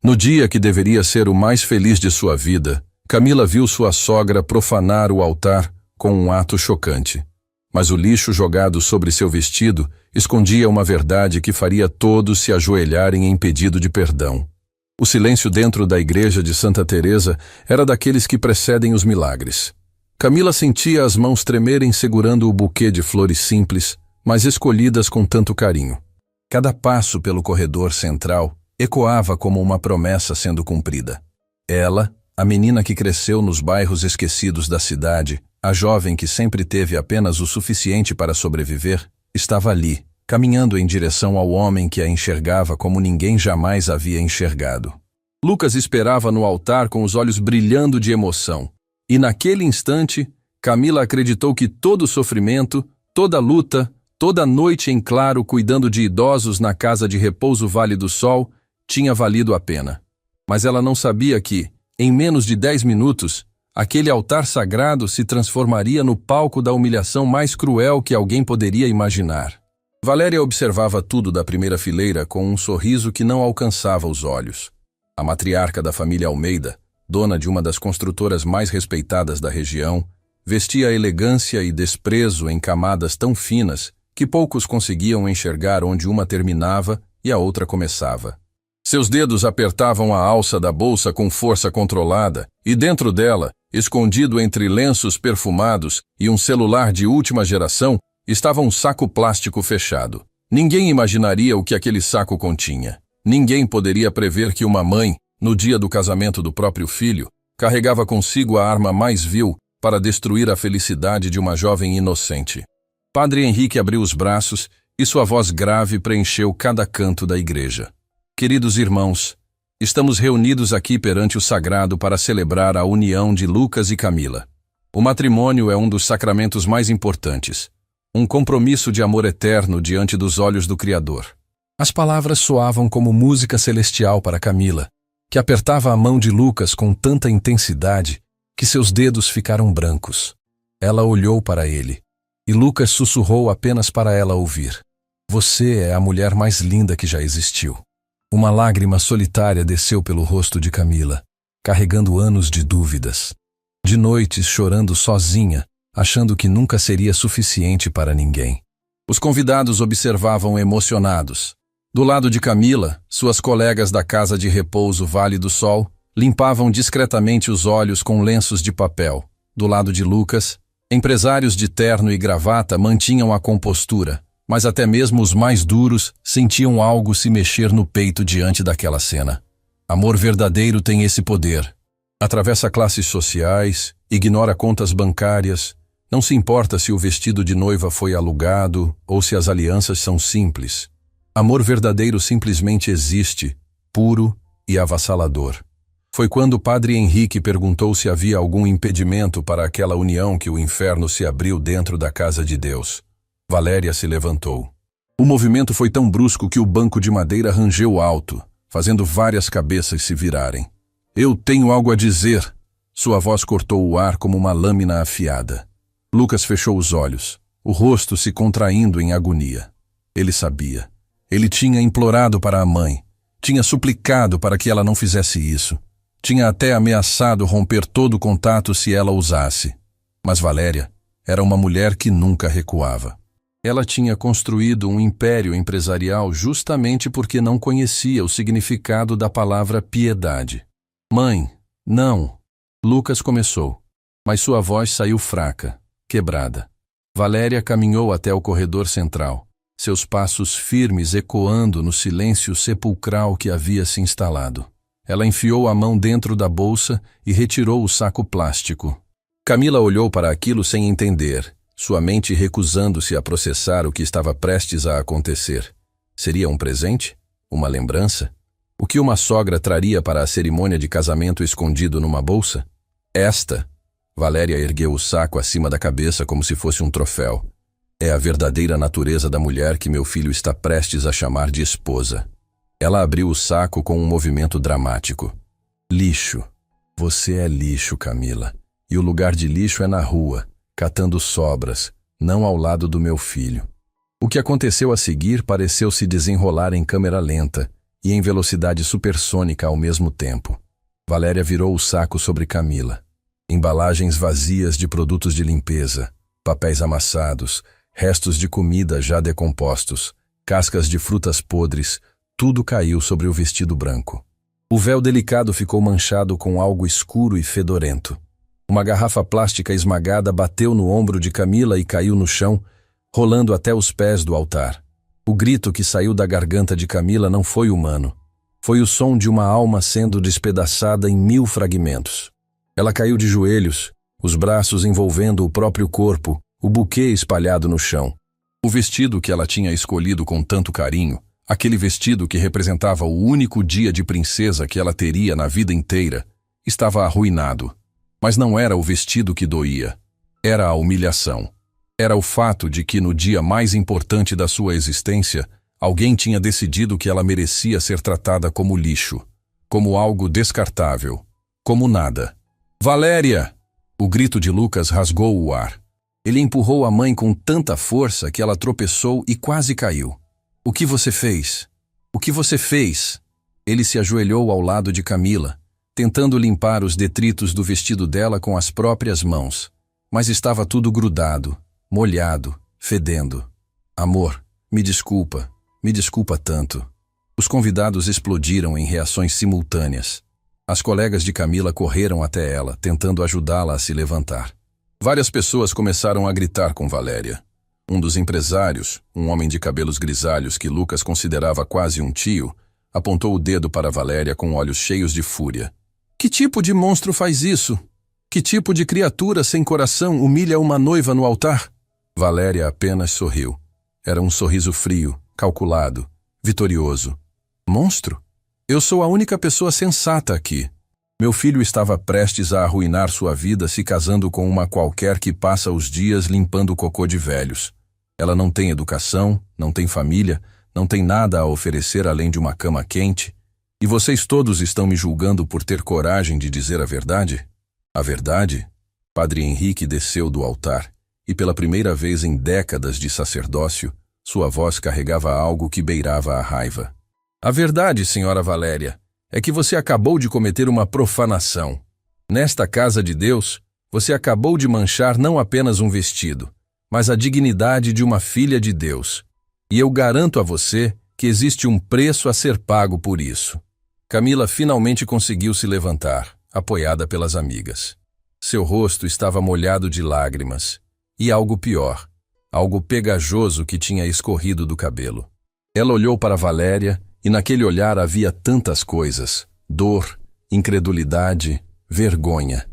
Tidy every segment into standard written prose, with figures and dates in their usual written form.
No dia que deveria ser o mais feliz de sua vida, Camila viu sua sogra profanar o altar com um ato chocante. Mas o lixo jogado sobre seu vestido escondia uma verdade que faria todos se ajoelharem em pedido de perdão. O silêncio dentro da igreja de Santa Teresa era daqueles que precedem os milagres. Camila sentia as mãos tremerem segurando o buquê de flores simples, mas escolhidas com tanto carinho. Cada passo pelo corredor central ecoava como uma promessa sendo cumprida. Ela, a menina que cresceu nos bairros esquecidos da cidade, a jovem que sempre teve apenas o suficiente para sobreviver, estava ali, caminhando em direção ao homem que a enxergava como ninguém jamais havia enxergado. Lucas esperava no altar com os olhos brilhando de emoção. E naquele instante, Camila acreditou que todo o sofrimento, toda a luta, toda a noite em claro cuidando de idosos na casa de repouso Vale do Sol, tinha valido a pena. Mas ela não sabia que, em menos de 10 minutos, aquele altar sagrado se transformaria no palco da humilhação mais cruel que alguém poderia imaginar. Valéria observava tudo da primeira fileira com um sorriso que não alcançava os olhos. A matriarca da família Almeida, dona de uma das construtoras mais respeitadas da região, vestia elegância e desprezo em camadas tão finas que poucos conseguiam enxergar onde uma terminava e a outra começava. Seus dedos apertavam a alça da bolsa com força controlada e dentro dela, escondido entre lenços perfumados e um celular de última geração, estava um saco plástico fechado. Ninguém imaginaria o que aquele saco continha. Ninguém poderia prever que uma mãe, no dia do casamento do próprio filho, carregava consigo a arma mais vil para destruir a felicidade de uma jovem inocente. Padre Henrique abriu os braços e sua voz grave preencheu cada canto da igreja. Queridos irmãos, estamos reunidos aqui perante o sagrado para celebrar a união de Lucas e Camila. O matrimônio é um dos sacramentos mais importantes, um compromisso de amor eterno diante dos olhos do Criador. As palavras soavam como música celestial para Camila, que apertava a mão de Lucas com tanta intensidade que seus dedos ficaram brancos. Ela olhou para ele, e Lucas sussurrou apenas para ela ouvir. Você é a mulher mais linda que já existiu. Uma lágrima solitária desceu pelo rosto de Camila, carregando anos de dúvidas. De noites chorando sozinha, achando que nunca seria suficiente para ninguém. Os convidados observavam emocionados. Do lado de Camila, suas colegas da casa de repouso Vale do Sol limpavam discretamente os olhos com lenços de papel. Do lado de Lucas, empresários de terno e gravata mantinham a compostura, mas até mesmo os mais duros sentiam algo se mexer no peito diante daquela cena. Amor verdadeiro tem esse poder. Atravessa classes sociais, ignora contas bancárias, não se importa se o vestido de noiva foi alugado ou se as alianças são simples. Amor verdadeiro simplesmente existe, puro e avassalador. Foi quando o Padre Henrique perguntou se havia algum impedimento para aquela união que o inferno se abriu dentro da casa de Deus. Valéria se levantou. O movimento foi tão brusco que o banco de madeira rangeu alto, fazendo várias cabeças se virarem. Eu tenho algo a dizer. Sua voz cortou o ar como uma lâmina afiada. Lucas fechou os olhos, o rosto se contraindo em agonia. Ele sabia. Ele tinha implorado para a mãe, tinha suplicado para que ela não fizesse isso. Tinha até ameaçado romper todo o contato se ela usasse. Mas Valéria era uma mulher que nunca recuava. Ela tinha construído um império empresarial justamente porque não conhecia o significado da palavra piedade. Mãe, não. Lucas começou, mas sua voz saiu fraca, quebrada. Valéria caminhou até o corredor central, seus passos firmes ecoando no silêncio sepulcral que havia se instalado. Ela enfiou a mão dentro da bolsa e retirou o saco plástico. Camila olhou para aquilo sem entender, sua mente recusando-se a processar o que estava prestes a acontecer. Seria um presente? Uma lembrança? O que uma sogra traria para a cerimônia de casamento escondido numa bolsa? Valéria ergueu o saco acima da cabeça como se fosse um troféu. É a verdadeira natureza da mulher que meu filho está prestes a chamar de esposa. Ela abriu o saco com um movimento dramático. Lixo. Você é lixo, Camila. E o lugar de lixo é na rua, catando sobras, não ao lado do meu filho. O que aconteceu a seguir pareceu se desenrolar em câmera lenta, e em velocidade supersônica ao mesmo tempo. Valéria virou o saco sobre Camila. Embalagens vazias de produtos de limpeza, papéis amassados, restos de comida já decompostos, cascas de frutas podres, tudo caiu sobre o vestido branco. O véu delicado ficou manchado com algo escuro e fedorento. Uma garrafa plástica esmagada bateu no ombro de Camila e caiu no chão, rolando até os pés do altar. O grito que saiu da garganta de Camila não foi humano. Foi o som de uma alma sendo despedaçada em 1000 fragmentos. Ela caiu de joelhos, os braços envolvendo o próprio corpo, o buquê espalhado no chão. O vestido que ela tinha escolhido com tanto carinho, aquele vestido que representava o único dia de princesa que ela teria na vida inteira, estava arruinado. Mas não era o vestido que doía. Era a humilhação. Era o fato de que no dia mais importante da sua existência, alguém tinha decidido que ela merecia ser tratada como lixo, como algo descartável, como nada. Valéria! O grito de Lucas rasgou o ar. Ele empurrou a mãe com tanta força que ela tropeçou e quase caiu. O que você fez? O que você fez? Ele se ajoelhou ao lado de Camila, tentando limpar os detritos do vestido dela com as próprias mãos. Mas estava tudo grudado, molhado, fedendo. Amor, me desculpa tanto. Os convidados explodiram em reações simultâneas. As colegas de Camila correram até ela, tentando ajudá-la a se levantar. Várias pessoas começaram a gritar com Valéria. Um dos empresários, um homem de cabelos grisalhos que Lucas considerava quase um tio, apontou o dedo para Valéria com olhos cheios de fúria. Que tipo de monstro faz isso? Que tipo de criatura sem coração humilha uma noiva no altar? Valéria apenas sorriu. Era um sorriso frio, calculado, vitorioso. Monstro? Eu sou a única pessoa sensata aqui. Meu filho estava prestes a arruinar sua vida se casando com uma qualquer que passa os dias limpando o cocô de velhos. Ela não tem educação, não tem família, não tem nada a oferecer além de uma cama quente. E vocês todos estão me julgando por ter coragem de dizer a verdade? A verdade? Padre Henrique desceu do altar, e pela primeira vez em décadas de sacerdócio, sua voz carregava algo que beirava a raiva. A verdade, senhora Valéria, é que você acabou de cometer uma profanação. Nesta casa de Deus, você acabou de manchar não apenas um vestido, mas a dignidade de uma filha de Deus. E eu garanto a você que existe um preço a ser pago por isso. Camila finalmente conseguiu se levantar, apoiada pelas amigas. Seu rosto estava molhado de lágrimas, e algo pior, algo pegajoso que tinha escorrido do cabelo. Ela olhou para Valéria, e naquele olhar havia tantas coisas: dor, incredulidade, vergonha.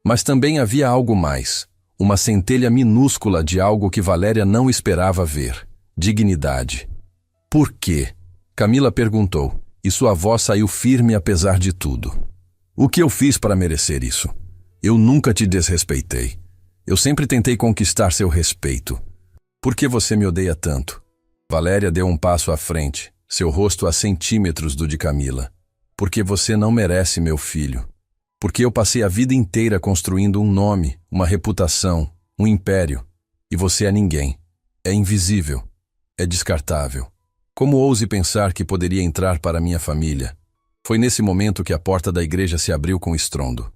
Mas também havia algo mais, uma centelha minúscula de algo que Valéria não esperava ver: dignidade. Por quê? Camila perguntou, e sua voz saiu firme apesar de tudo. O que eu fiz para merecer isso? Eu nunca te desrespeitei. Eu sempre tentei conquistar seu respeito. Por que você me odeia tanto? Valéria deu um passo à frente, seu rosto a centímetros do de Camila. Porque você não merece meu filho. Porque eu passei a vida inteira construindo um nome, uma reputação, um império. E você é ninguém. É invisível. É descartável. Como ouse pensar que poderia entrar para minha família? Foi nesse momento que a porta da igreja se abriu com estrondo.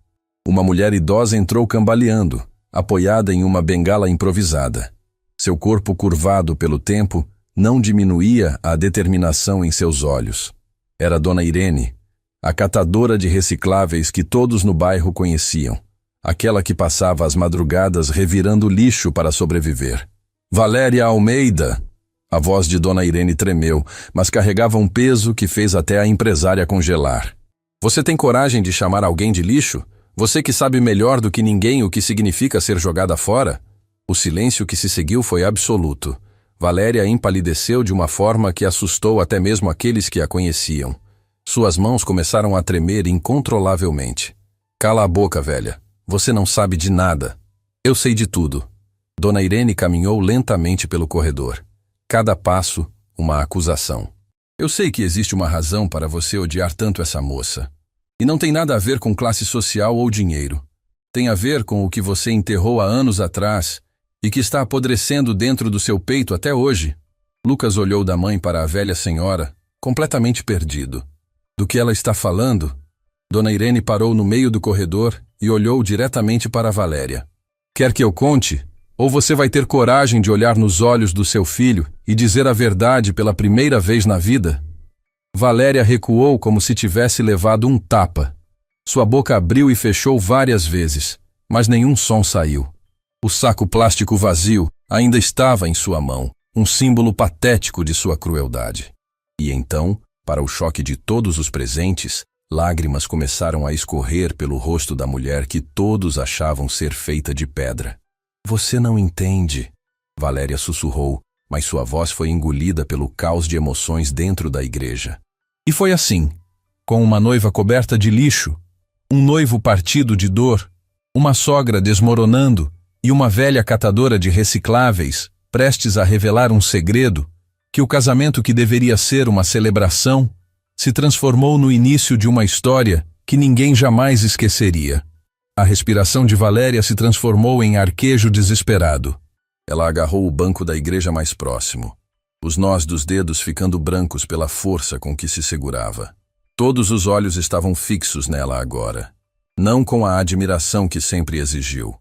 Uma mulher idosa entrou cambaleando, apoiada em uma bengala improvisada. Seu corpo curvado pelo tempo não diminuía a determinação em seus olhos. Era Dona Irene, a catadora de recicláveis que todos no bairro conheciam, aquela que passava as madrugadas revirando lixo para sobreviver. Valéria Almeida! A voz de Dona Irene tremeu, mas carregava um peso que fez até a empresária congelar. Você tem coragem de chamar alguém de lixo? Você que sabe melhor do que ninguém o que significa ser jogada fora? O silêncio que se seguiu foi absoluto. Valéria empalideceu de uma forma que assustou até mesmo aqueles que a conheciam. Suas mãos começaram a tremer incontrolavelmente. Cala a boca, velha. Você não sabe de nada. Eu sei de tudo. Dona Irene caminhou lentamente pelo corredor. Cada passo, uma acusação. Eu sei que existe uma razão para você odiar tanto essa moça. E não tem nada a ver com classe social ou dinheiro. Tem a ver com o que você enterrou há anos atrás e que está apodrecendo dentro do seu peito até hoje. Lucas olhou da mãe para a velha senhora, completamente perdido. Do que ela está falando? Dona Irene parou no meio do corredor e olhou diretamente para Valéria. Quer que eu conte? Ou você vai ter coragem de olhar nos olhos do seu filho e dizer a verdade pela primeira vez na vida? Valéria recuou como se tivesse levado um tapa. Sua boca abriu e fechou várias vezes, mas nenhum som saiu. O saco plástico vazio ainda estava em sua mão, um símbolo patético de sua crueldade. E então, para o choque de todos os presentes, lágrimas começaram a escorrer pelo rosto da mulher que todos achavam ser feita de pedra. Você não entende, Valéria sussurrou, mas sua voz foi engolida pelo caos de emoções dentro da igreja. E foi assim, com uma noiva coberta de lixo, um noivo partido de dor, uma sogra desmoronando e uma velha catadora de recicláveis, prestes a revelar um segredo, que o casamento que deveria ser uma celebração se transformou no início de uma história que ninguém jamais esqueceria. A respiração de Valéria se transformou em arquejo desesperado. Ela agarrou o banco da igreja mais próximo, os nós dos dedos ficando brancos pela força com que se segurava. Todos os olhos estavam fixos nela agora, não com a admiração que sempre exigiu,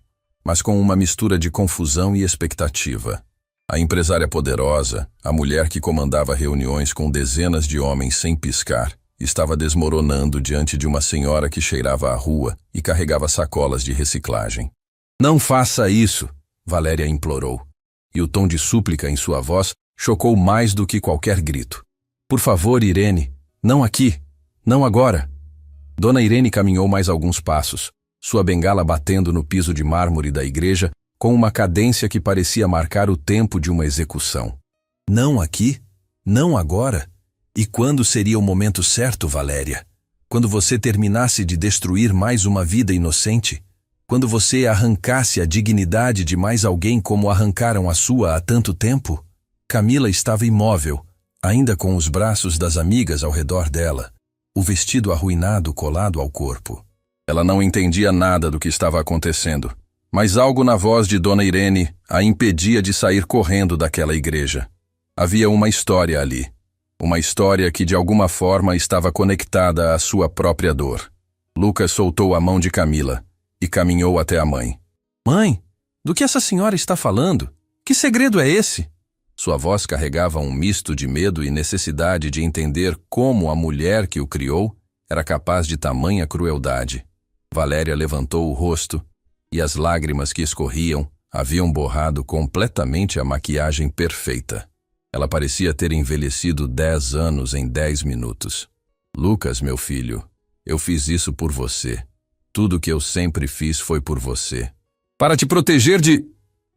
mas com uma mistura de confusão e expectativa. A empresária poderosa, a mulher que comandava reuniões com dezenas de homens sem piscar, estava desmoronando diante de uma senhora que cheirava a rua e carregava sacolas de reciclagem. Não faça isso, Valéria implorou, e o tom de súplica em sua voz chocou mais do que qualquer grito. Por favor, Irene, não aqui, não agora. Dona Irene caminhou mais alguns passos, sua bengala batendo no piso de mármore da igreja com uma cadência que parecia marcar o tempo de uma execução. Não aqui, não agora. E quando seria o momento certo, Valéria? Quando você terminasse de destruir mais uma vida inocente? Quando você arrancasse a dignidade de mais alguém como arrancaram a sua há tanto tempo? Camila estava imóvel, ainda com os braços das amigas ao redor dela, o vestido arruinado colado ao corpo. Ela não entendia nada do que estava acontecendo, mas algo na voz de Dona Irene a impedia de sair correndo daquela igreja. Havia uma história ali. Uma história que de alguma forma estava conectada à sua própria dor. Lucas soltou a mão de Camila e caminhou até a mãe. Mãe, do que essa senhora está falando? Que segredo é esse? Sua voz carregava um misto de medo e necessidade de entender como a mulher que o criou era capaz de tamanha crueldade. Valéria levantou o rosto e as lágrimas que escorriam haviam borrado completamente a maquiagem perfeita. Ela parecia ter envelhecido 10 anos em 10 minutos. Lucas, meu filho, eu fiz isso por você. Tudo que eu sempre fiz foi por você. Para te proteger de...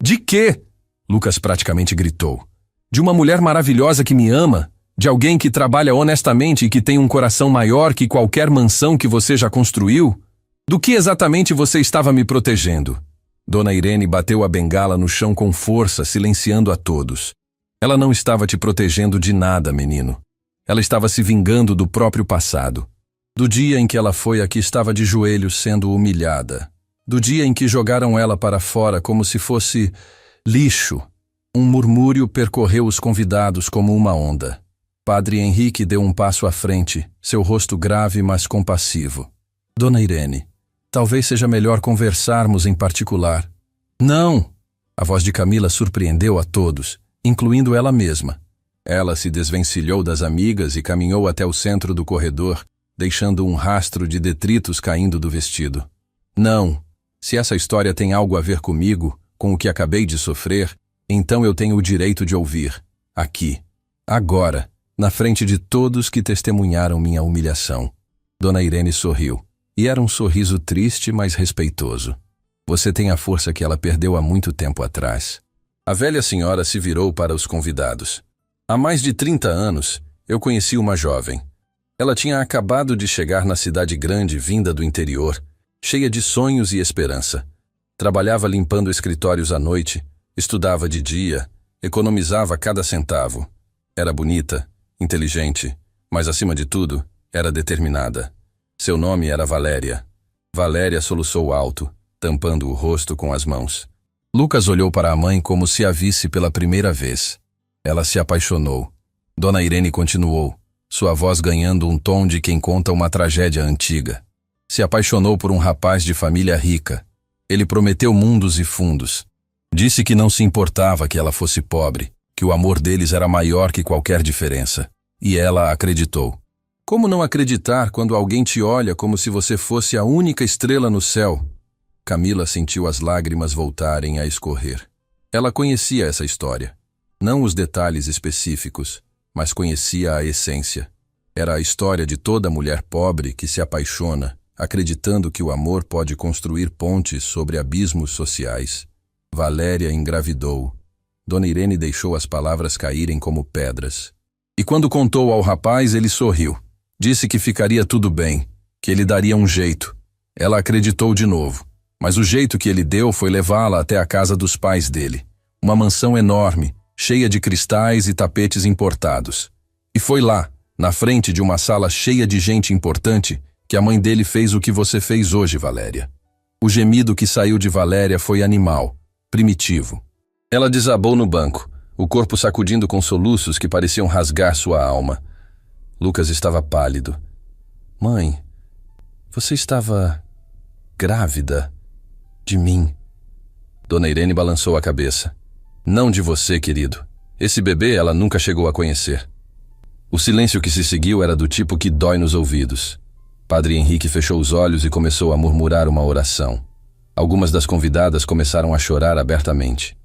De quê? Lucas praticamente gritou. De uma mulher maravilhosa que me ama? De alguém que trabalha honestamente e que tem um coração maior que qualquer mansão que você já construiu? Do que exatamente você estava me protegendo? Dona Irene bateu a bengala no chão com força, silenciando a todos. Ela não estava te protegendo de nada, menino. Ela estava se vingando do próprio passado. Do dia em que ela foi a que estava de joelhos sendo humilhada. Do dia em que jogaram ela para fora como se fosse lixo. Um murmúrio percorreu os convidados como uma onda. Padre Henrique deu um passo à frente, seu rosto grave mas compassivo. Dona Irene, talvez seja melhor conversarmos em particular. Não! A voz de Camila surpreendeu a todos, incluindo ela mesma. Ela se desvencilhou das amigas e caminhou até o centro do corredor, deixando um rastro de detritos caindo do vestido. Não, se essa história tem algo a ver comigo, com o que acabei de sofrer, então eu tenho o direito de ouvir, aqui, agora, na frente de todos que testemunharam minha humilhação. Dona Irene sorriu, e era um sorriso triste, mas respeitoso. Você tem a força que ela perdeu há muito tempo atrás. A velha senhora se virou para os convidados. Há mais de 30 anos, eu conheci uma jovem. Ela tinha acabado de chegar na cidade grande vinda do interior, cheia de sonhos e esperança. Trabalhava limpando escritórios à noite, estudava de dia, economizava cada centavo. Era bonita, inteligente, mas acima de tudo, era determinada. Seu nome era Valéria. Valéria soluçou alto, tampando o rosto com as mãos. Lucas olhou para a mãe como se a visse pela primeira vez. Ela se apaixonou. Dona Irene continuou. sua voz ganhando um tom de quem conta uma tragédia antiga. Se apaixonou por um rapaz de família rica. Ele prometeu mundos e fundos. Disse que não se importava que ela fosse pobre, que o amor deles era maior que qualquer diferença. E ela acreditou. Como não acreditar quando alguém te olha como se você fosse a única estrela no céu? Camila sentiu as lágrimas voltarem a escorrer. Ela conhecia essa história. Não os detalhes específicos, mas conhecia a essência. Era a história de toda mulher pobre que se apaixona, acreditando que o amor pode construir pontes sobre abismos sociais. Valéria engravidou. Dona Irene deixou as palavras caírem como pedras. E quando contou ao rapaz, ele sorriu. Disse que ficaria tudo bem, que ele daria um jeito. Ela acreditou de novo, mas o jeito que ele deu foi levá-la até a casa dos pais dele. Uma mansão enorme, cheia de cristais e tapetes importados. E foi lá, na frente de uma sala cheia de gente importante, que a mãe dele fez o que você fez hoje, Valéria. O gemido que saiu de Valéria foi animal, primitivo. Ela desabou no banco, o corpo sacudindo com soluços que pareciam rasgar sua alma. Lucas estava pálido. Mãe, você estava grávida de mim. Dona Irene balançou a cabeça. Não de você, querido. Esse bebê ela nunca chegou a conhecer. O silêncio que se seguiu era do tipo que dói nos ouvidos. Padre Henrique fechou os olhos e começou a murmurar uma oração. Algumas das convidadas começaram a chorar abertamente.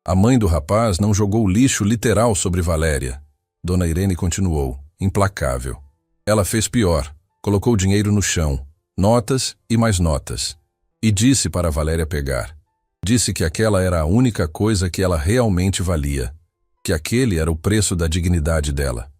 A mãe do rapaz não jogou lixo literal sobre Valéria. Dona Irene continuou, implacável. Ela fez pior, colocou dinheiro no chão, notas e mais notas. E disse para Valéria pegar. Disse que aquela era a única coisa que ela realmente valia, que aquele era o preço da dignidade dela.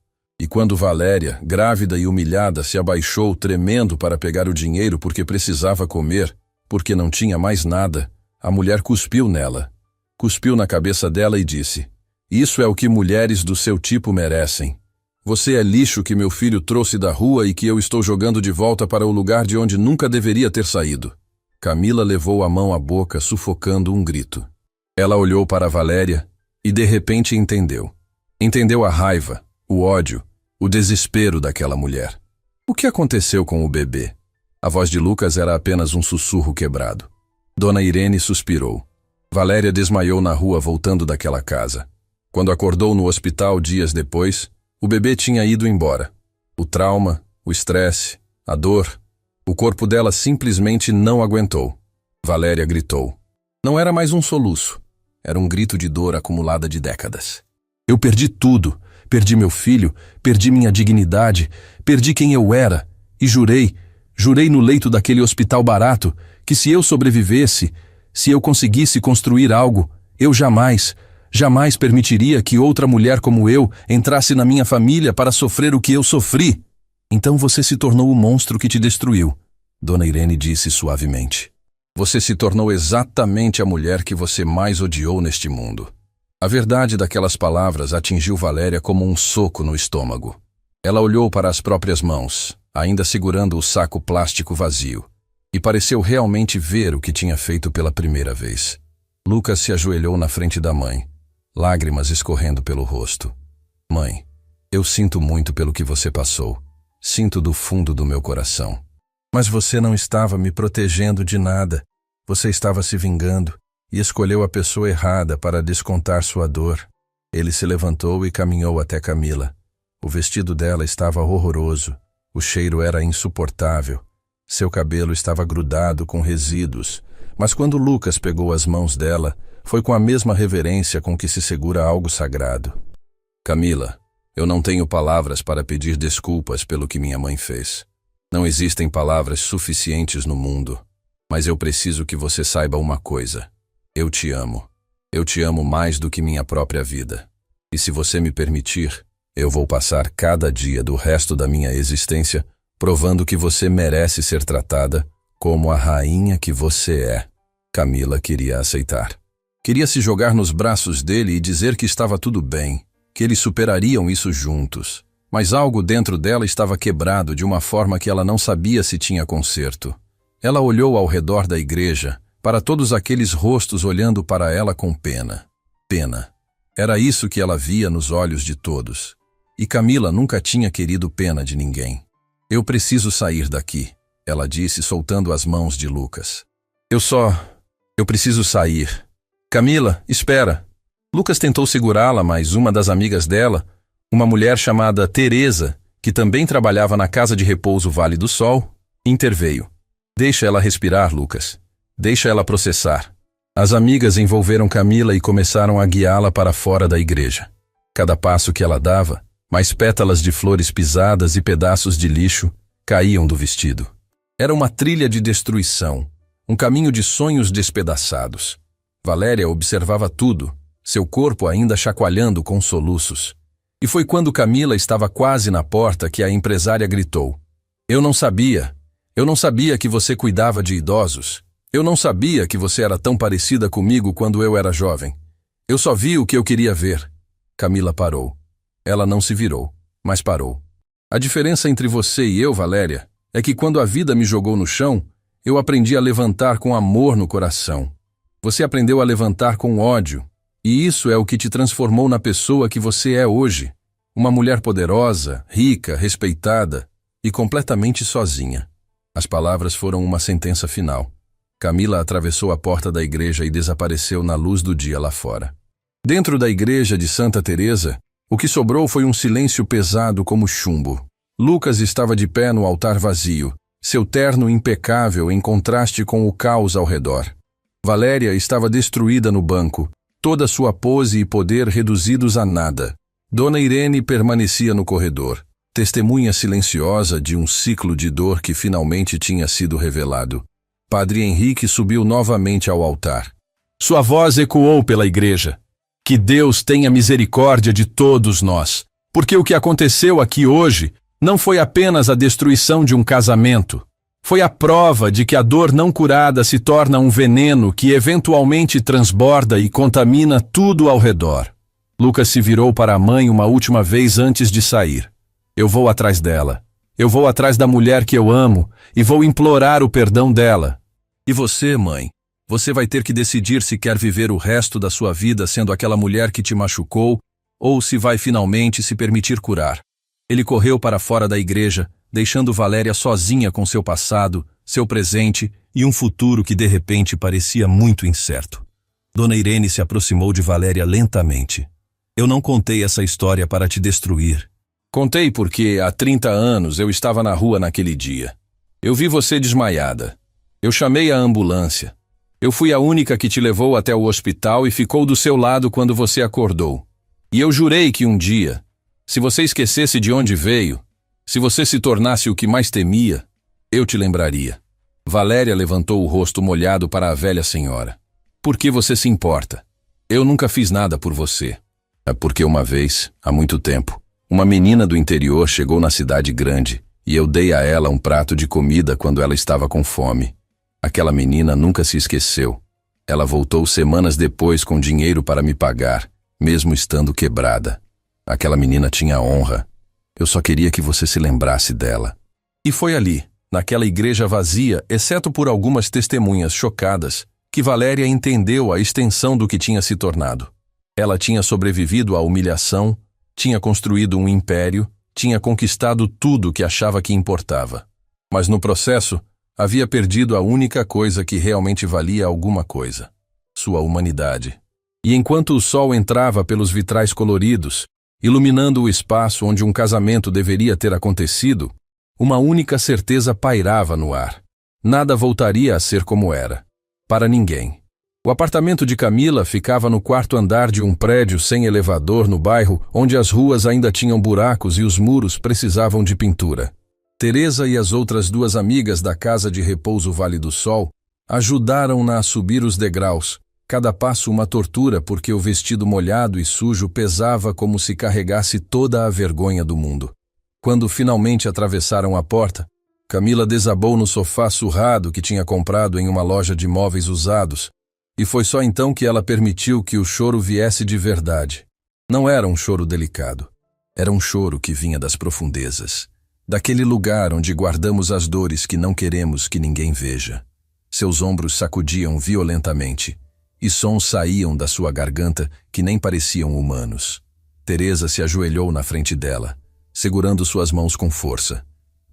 E quando Valéria, grávida e humilhada, se abaixou tremendo para pegar o dinheiro porque precisava comer, porque não tinha mais nada, a mulher cuspiu nela. Cuspiu na cabeça dela e disse: "Isso é o que mulheres do seu tipo merecem. Você é lixo que meu filho trouxe da rua e que eu estou jogando de volta para o lugar de onde nunca deveria ter saído." Camila levou a mão à boca, sufocando um grito. Ela olhou para Valéria e de repente entendeu. Entendeu a raiva, o ódio, o desespero daquela mulher. O que aconteceu com o bebê? A voz de Lucas era apenas um sussurro quebrado. Dona Irene suspirou. Valéria desmaiou na rua voltando daquela casa. Quando acordou no hospital dias depois, o bebê tinha ido embora. O trauma, o estresse, a dor, o corpo dela simplesmente não aguentou. Valéria gritou. Não era mais um soluço. Era um grito de dor acumulada de décadas. Eu perdi tudo. Perdi meu filho, perdi minha dignidade, perdi quem eu era. E jurei no leito daquele hospital barato, que se eu sobrevivesse, se eu conseguisse construir algo, eu jamais permitiria que outra mulher como eu entrasse na minha família para sofrer o que eu sofri. Então você se tornou o monstro que te destruiu, Dona Irene disse suavemente. Você se tornou exatamente a mulher que você mais odiou neste mundo. A verdade daquelas palavras atingiu Valéria como um soco no estômago. Ela olhou para as próprias mãos, ainda segurando o saco plástico vazio, e pareceu realmente ver o que tinha feito pela primeira vez. Lucas se ajoelhou na frente da mãe, lágrimas escorrendo pelo rosto. Mãe, eu sinto muito pelo que você passou. Sinto do fundo do meu coração. Mas você não estava me protegendo de nada. Você estava se vingando e escolheu a pessoa errada para descontar sua dor. Ele se levantou e caminhou até Camila. O vestido dela estava horroroso. O cheiro era insuportável. Seu cabelo estava grudado com resíduos. Mas quando Lucas pegou as mãos dela, foi com a mesma reverência com que se segura algo sagrado. Camila, eu não tenho palavras para pedir desculpas pelo que minha mãe fez. Não existem palavras suficientes no mundo. Mas eu preciso que você saiba uma coisa. Eu te amo. Eu te amo mais do que minha própria vida. E se você me permitir, eu vou passar cada dia do resto da minha existência provando que você merece ser tratada como a rainha que você é. Camila queria aceitar. Queria se jogar nos braços dele e dizer que estava tudo bem, que eles superariam isso juntos. Mas algo dentro dela estava quebrado de uma forma que ela não sabia se tinha conserto. Ela olhou ao redor da igreja, para todos aqueles rostos olhando para ela com pena. Pena. Era isso que ela via nos olhos de todos. E Camila nunca tinha querido pena de ninguém. Eu preciso sair daqui, ela disse, soltando as mãos de Lucas. Eu preciso sair. Camila, espera. Lucas tentou segurá-la, mas uma das amigas dela, uma mulher chamada Teresa, que também trabalhava na casa de repouso Vale do Sol, interveio. Deixa ela respirar, Lucas. Deixa ela processar. As amigas envolveram Camila e começaram a guiá-la para fora da igreja. Cada passo que ela dava, mais pétalas de flores pisadas e pedaços de lixo caíam do vestido. Era uma trilha de destruição, um caminho de sonhos despedaçados. Valéria observava tudo, seu corpo ainda chacoalhando com soluços. E foi quando Camila estava quase na porta que a empresária gritou. Eu não sabia que você cuidava de idosos. Eu não sabia que você era tão parecida comigo quando eu era jovem. Eu só vi o que eu queria ver. Camila parou. Ela não se virou, mas parou. A diferença entre você e eu, Valéria, é que quando a vida me jogou no chão, eu aprendi a levantar com amor no coração. Você aprendeu a levantar com ódio, e isso é o que te transformou na pessoa que você é hoje. Uma mulher poderosa, rica, respeitada e completamente sozinha. As palavras foram uma sentença final. Camila atravessou a porta da igreja e desapareceu na luz do dia lá fora. Dentro da igreja de Santa Teresa, o que sobrou foi um silêncio pesado como chumbo. Lucas estava de pé no altar vazio, seu terno impecável em contraste com o caos ao redor. Valéria estava destruída no banco, toda sua pose e poder reduzidos a nada. Dona Irene permanecia no corredor, testemunha silenciosa de um ciclo de dor que finalmente tinha sido revelado. Padre Henrique subiu novamente ao altar. Sua voz ecoou pela igreja. Que Deus tenha misericórdia de todos nós, porque o que aconteceu aqui hoje não foi apenas a destruição de um casamento. Foi a prova de que a dor não curada se torna um veneno que eventualmente transborda e contamina tudo ao redor. Lucas se virou para a mãe uma última vez antes de sair. Eu vou atrás dela. Eu vou atrás da mulher que eu amo e vou implorar o perdão dela. E você, mãe? Você vai ter que decidir se quer viver o resto da sua vida sendo aquela mulher que te machucou ou se vai finalmente se permitir curar. Ele correu para fora da igreja, deixando Valéria sozinha com seu passado, seu presente e um futuro que de repente parecia muito incerto. Dona Irene se aproximou de Valéria lentamente. Eu não contei essa história para te destruir. Contei porque há 30 anos eu estava na rua naquele dia. Eu vi você desmaiada. Eu chamei a ambulância. Eu fui a única que te levou até o hospital e ficou do seu lado quando você acordou. E eu jurei que um dia, se você esquecesse de onde veio, se você se tornasse o que mais temia, eu te lembraria. Valéria levantou o rosto molhado para a velha senhora. Por que você se importa? Eu nunca fiz nada por você. É porque uma vez, há muito tempo, uma menina do interior chegou na cidade grande e eu dei a ela um prato de comida quando ela estava com fome. Aquela menina nunca se esqueceu. Ela voltou semanas depois com dinheiro para me pagar, mesmo estando quebrada. Aquela menina tinha honra. Eu só queria que você se lembrasse dela. E foi ali, naquela igreja vazia, exceto por algumas testemunhas chocadas, que Valéria entendeu a extensão do que tinha se tornado. Ela tinha sobrevivido à humilhação, tinha construído um império, tinha conquistado tudo que achava que importava. Mas no processo, havia perdido a única coisa que realmente valia alguma coisa: sua humanidade. E enquanto o sol entrava pelos vitrais coloridos, iluminando o espaço onde um casamento deveria ter acontecido, uma única certeza pairava no ar: nada voltaria a ser como era. Para ninguém. O apartamento de Camila ficava no quarto andar de um prédio sem elevador no bairro onde as ruas ainda tinham buracos e os muros precisavam de pintura. Teresa e as outras duas amigas da casa de repouso Vale do Sol ajudaram-na a subir os degraus, cada passo uma tortura porque o vestido molhado e sujo pesava como se carregasse toda a vergonha do mundo. Quando finalmente atravessaram a porta, Camila desabou no sofá surrado que tinha comprado em uma loja de móveis usados, e foi só então que ela permitiu que o choro viesse de verdade. Não era um choro delicado. Era um choro que vinha das profundezas, daquele lugar onde guardamos as dores que não queremos que ninguém veja. Seus ombros sacudiam violentamente, e sons saíam da sua garganta que nem pareciam humanos. Teresa se ajoelhou na frente dela, segurando suas mãos com força.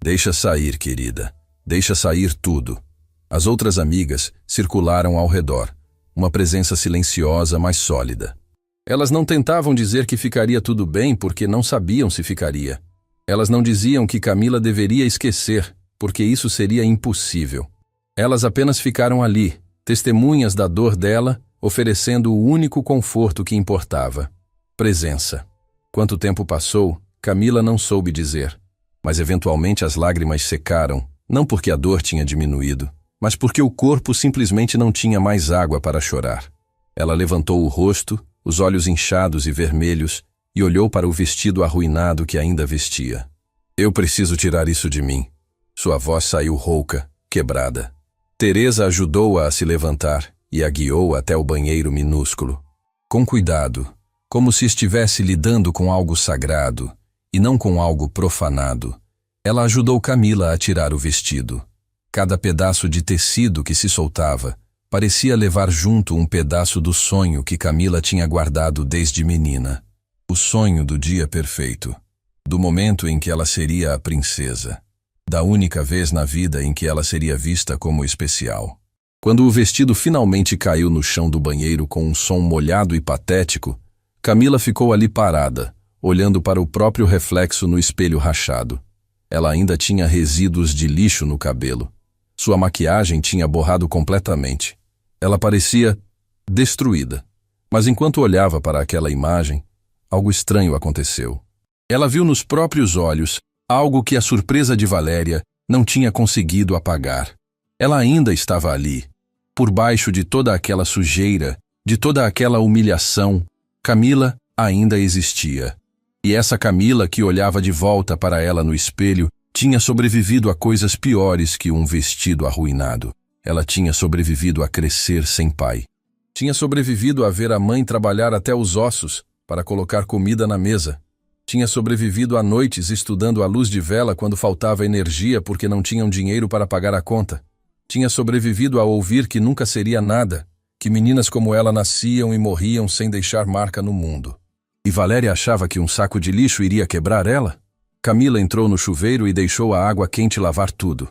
Deixa sair, querida. Deixa sair tudo. As outras amigas circularam ao redor, uma presença silenciosa, mas sólida. Elas não tentavam dizer que ficaria tudo bem porque não sabiam se ficaria. Elas não diziam que Camila deveria esquecer, porque isso seria impossível. Elas apenas ficaram ali, testemunhas da dor dela, oferecendo o único conforto que importava: presença. Quanto tempo passou, Camila não soube dizer, mas eventualmente as lágrimas secaram, não porque a dor tinha diminuído, mas porque o corpo simplesmente não tinha mais água para chorar. Ela levantou o rosto, os olhos inchados e vermelhos, e olhou para o vestido arruinado que ainda vestia. Eu preciso tirar isso de mim. Sua voz saiu rouca, quebrada. Teresa ajudou-a a se levantar e a guiou até o banheiro minúsculo. Com cuidado, como se estivesse lidando com algo sagrado e não com algo profanado, ela ajudou Camila a tirar o vestido. Cada pedaço de tecido que se soltava parecia levar junto um pedaço do sonho que Camila tinha guardado desde menina. O sonho do dia perfeito, do momento em que ela seria a princesa, da única vez na vida em que ela seria vista como especial. Quando o vestido finalmente caiu no chão do banheiro com um som molhado e patético, Camila ficou ali parada, olhando para o próprio reflexo no espelho rachado. Ela ainda tinha resíduos de lixo no cabelo. Sua maquiagem tinha borrado completamente. Ela parecia destruída. Mas enquanto olhava para aquela imagem, algo estranho aconteceu. Ela viu nos próprios olhos algo que a surpresa de Valéria não tinha conseguido apagar. Ela ainda estava ali. Por baixo de toda aquela sujeira, de toda aquela humilhação, Camila ainda existia. E essa Camila que olhava de volta para ela no espelho tinha sobrevivido a coisas piores que um vestido arruinado. Ela tinha sobrevivido a crescer sem pai. Tinha sobrevivido a ver a mãe trabalhar até os ossos para colocar comida na mesa. Tinha sobrevivido a noites estudando à luz de vela quando faltava energia porque não tinham dinheiro para pagar a conta. Tinha sobrevivido a ouvir que nunca seria nada, que meninas como ela nasciam e morriam sem deixar marca no mundo. E Valéria achava que um saco de lixo iria quebrar ela? Camila entrou no chuveiro e deixou a água quente lavar tudo.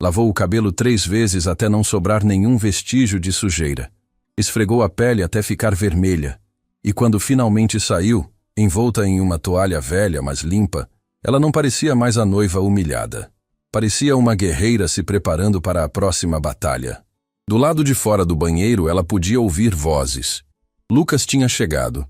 Lavou o cabelo 3 vezes até não sobrar nenhum vestígio de sujeira. Esfregou a pele até ficar vermelha. E quando finalmente saiu, envolta em uma toalha velha, mas limpa, ela não parecia mais a noiva humilhada. Parecia uma guerreira se preparando para a próxima batalha. Do lado de fora do banheiro, ela podia ouvir vozes. Lucas tinha chegado.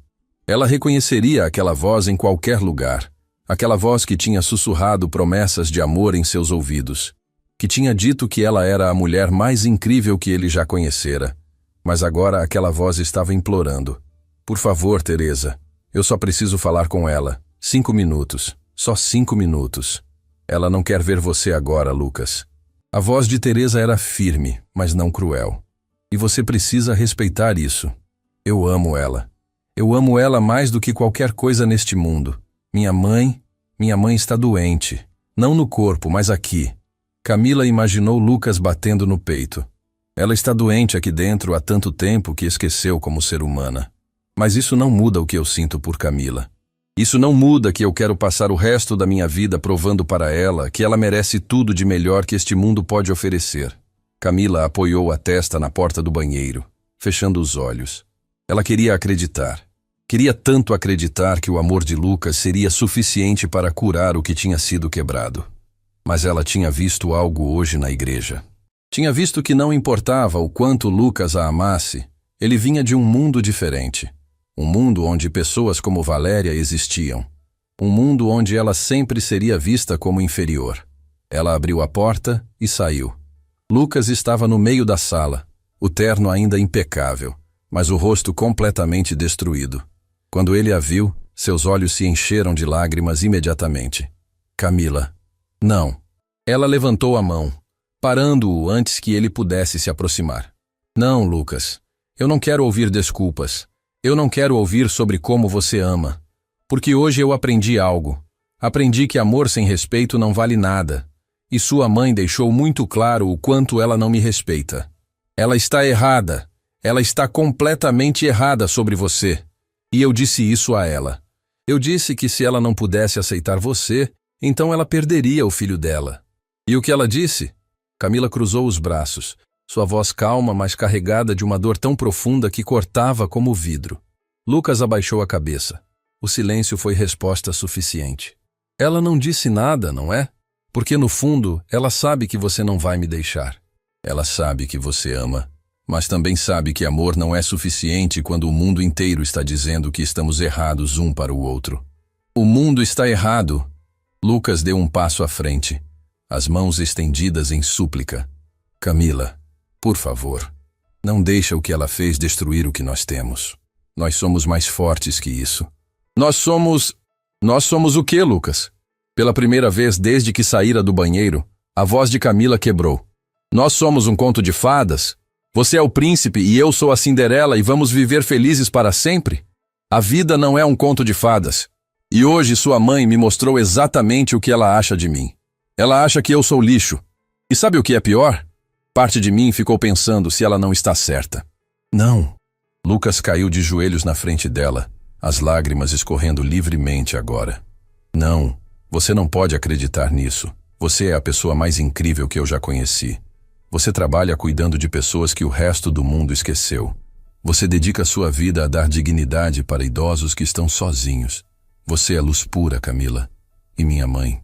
Ela reconheceria aquela voz em qualquer lugar. Aquela voz que tinha sussurrado promessas de amor em seus ouvidos. Que tinha dito que ela era a mulher mais incrível que ele já conhecera. Mas agora aquela voz estava implorando. Por favor, Teresa, eu só preciso falar com ela. 5 minutos. Só 5 minutos. Ela não quer ver você agora, Lucas. A voz de Teresa era firme, mas não cruel. E você precisa respeitar isso. Eu amo ela. Eu amo ela mais do que qualquer coisa neste mundo. Minha mãe está doente. Não no corpo, mas aqui. Camila imaginou Lucas batendo no peito. Ela está doente aqui dentro há tanto tempo que esqueceu como ser humana. Mas isso não muda o que eu sinto por Camila. Isso não muda que eu quero passar o resto da minha vida provando para ela que ela merece tudo de melhor que este mundo pode oferecer. Camila apoiou a testa na porta do banheiro, fechando os olhos. Ela queria acreditar. Queria tanto acreditar que o amor de Lucas seria suficiente para curar o que tinha sido quebrado. Mas ela tinha visto algo hoje na igreja. Tinha visto que não importava o quanto Lucas a amasse, ele vinha de um mundo diferente. Um mundo onde pessoas como Valéria existiam. Um mundo onde ela sempre seria vista como inferior. Ela abriu a porta e saiu. Lucas estava no meio da sala, o terno ainda impecável, mas o rosto completamente destruído. Quando ele a viu, seus olhos se encheram de lágrimas imediatamente. Camila. Não. Ela levantou a mão, parando-o antes que ele pudesse se aproximar. Não, Lucas. Eu não quero ouvir desculpas. Eu não quero ouvir sobre como você ama. Porque hoje eu aprendi algo. Aprendi que amor sem respeito não vale nada. E sua mãe deixou muito claro o quanto ela não me respeita. Ela está errada. Ela está completamente errada sobre você. E eu disse isso a ela. Eu disse que se ela não pudesse aceitar você, então ela perderia o filho dela. E o que ela disse? Camila cruzou os braços, sua voz calma, mas carregada de uma dor tão profunda que cortava como vidro. Lucas abaixou a cabeça. O silêncio foi resposta suficiente. Ela não disse nada, não é? Porque no fundo, ela sabe que você não vai me deixar. Ela sabe que você ama, mas também sabe que amor não é suficiente quando o mundo inteiro está dizendo que estamos errados um para o outro. O mundo está errado. Lucas deu um passo à frente, as mãos estendidas em súplica. Camila, por favor, não deixa o que ela fez destruir o que nós temos. Nós somos mais fortes que isso. Nós somos o quê, Lucas? Pela primeira vez desde que saíra do banheiro, a voz de Camila quebrou. Nós somos um conto de fadas? Você é o príncipe e eu sou a Cinderela e vamos viver felizes para sempre? A vida não é um conto de fadas. E hoje sua mãe me mostrou exatamente o que ela acha de mim. Ela acha que eu sou lixo. E sabe o que é pior? Parte de mim ficou pensando se ela não está certa. Não. Lucas caiu de joelhos na frente dela, as lágrimas escorrendo livremente agora. Não, você não pode acreditar nisso. Você é a pessoa mais incrível que eu já conheci. Você trabalha cuidando de pessoas que o resto do mundo esqueceu. Você dedica sua vida a dar dignidade para idosos que estão sozinhos. Você é luz pura, Camila. E minha mãe?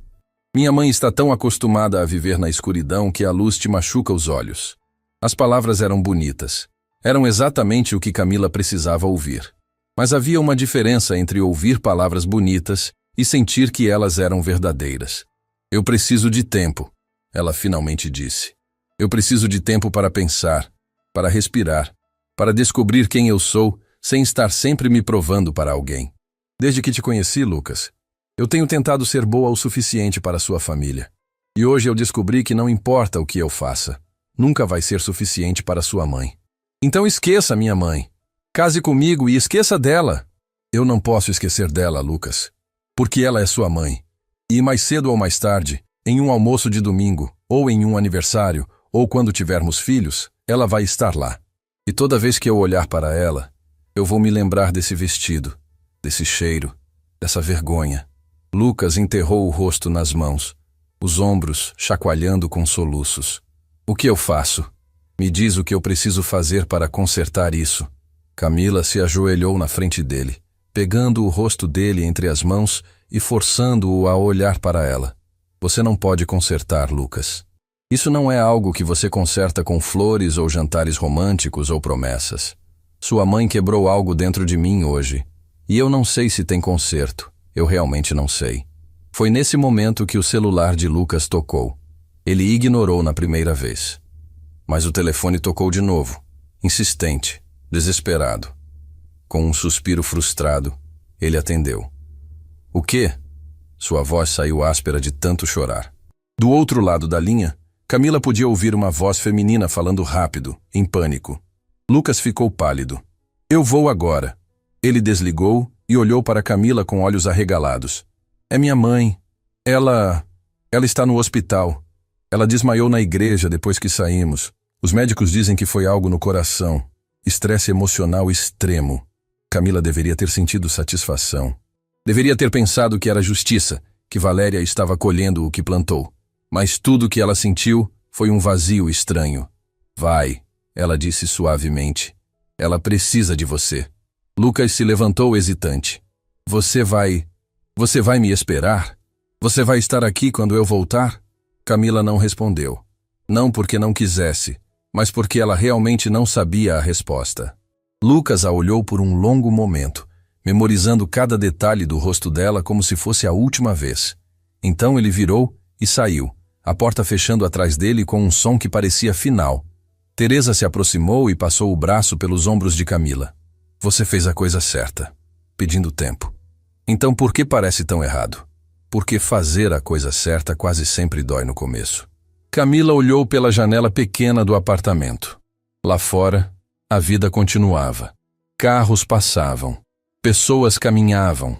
Minha mãe está tão acostumada a viver na escuridão que a luz te machuca os olhos. As palavras eram bonitas. Eram exatamente o que Camila precisava ouvir. Mas havia uma diferença entre ouvir palavras bonitas e sentir que elas eram verdadeiras. Eu preciso de tempo, ela finalmente disse. Eu preciso de tempo para pensar, para respirar, para descobrir quem eu sou, sem estar sempre me provando para alguém. Desde que te conheci, Lucas, eu tenho tentado ser boa o suficiente para sua família. E hoje eu descobri que não importa o que eu faça, nunca vai ser suficiente para sua mãe. Então esqueça minha mãe. Case comigo e esqueça dela. Eu não posso esquecer dela, Lucas, porque ela é sua mãe. E mais cedo ou mais tarde, em um almoço de domingo, ou em um aniversário, ou quando tivermos filhos, ela vai estar lá. E toda vez que eu olhar para ela, eu vou me lembrar desse vestido, desse cheiro, dessa vergonha. Lucas enterrou o rosto nas mãos, os ombros chacoalhando com soluços. O que eu faço? Me diz o que eu preciso fazer para consertar isso. Camila se ajoelhou na frente dele, pegando o rosto dele entre as mãos e forçando-o a olhar para ela. Você não pode consertar, Lucas. Isso não é algo que você conserta com flores ou jantares românticos ou promessas. Sua mãe quebrou algo dentro de mim hoje, e eu não sei se tem conserto. Eu realmente não sei. Foi nesse momento que o celular de Lucas tocou. Ele ignorou na primeira vez. Mas o telefone tocou de novo, insistente, desesperado. Com um suspiro frustrado, ele atendeu. O quê? Sua voz saiu áspera de tanto chorar. Do outro lado da linha, Camila podia ouvir uma voz feminina falando rápido, em pânico. Lucas ficou pálido. Eu vou agora. Ele desligou e olhou para Camila com olhos arregalados. É minha mãe. Ela está no hospital. Ela desmaiou na igreja depois que saímos. Os médicos dizem que foi algo no coração. Estresse emocional extremo. Camila deveria ter sentido satisfação. Deveria ter pensado que era justiça, que Valéria estava colhendo o que plantou. Mas tudo que ela sentiu foi um vazio estranho. Vai, ela disse suavemente. Ela precisa de você. Lucas se levantou hesitante. Você vai me esperar? Você vai estar aqui quando eu voltar? Camila não respondeu. Não porque não quisesse, mas porque ela realmente não sabia a resposta. Lucas a olhou por um longo momento, memorizando cada detalhe do rosto dela como se fosse a última vez. Então ele virou e saiu, a porta fechando atrás dele com um som que parecia final. Teresa se aproximou e passou o braço pelos ombros de Camila. Você fez a coisa certa, pedindo tempo. Então por que parece tão errado? Porque fazer a coisa certa quase sempre dói no começo. Camila olhou pela janela pequena do apartamento. Lá fora, a vida continuava. Carros passavam. Pessoas caminhavam.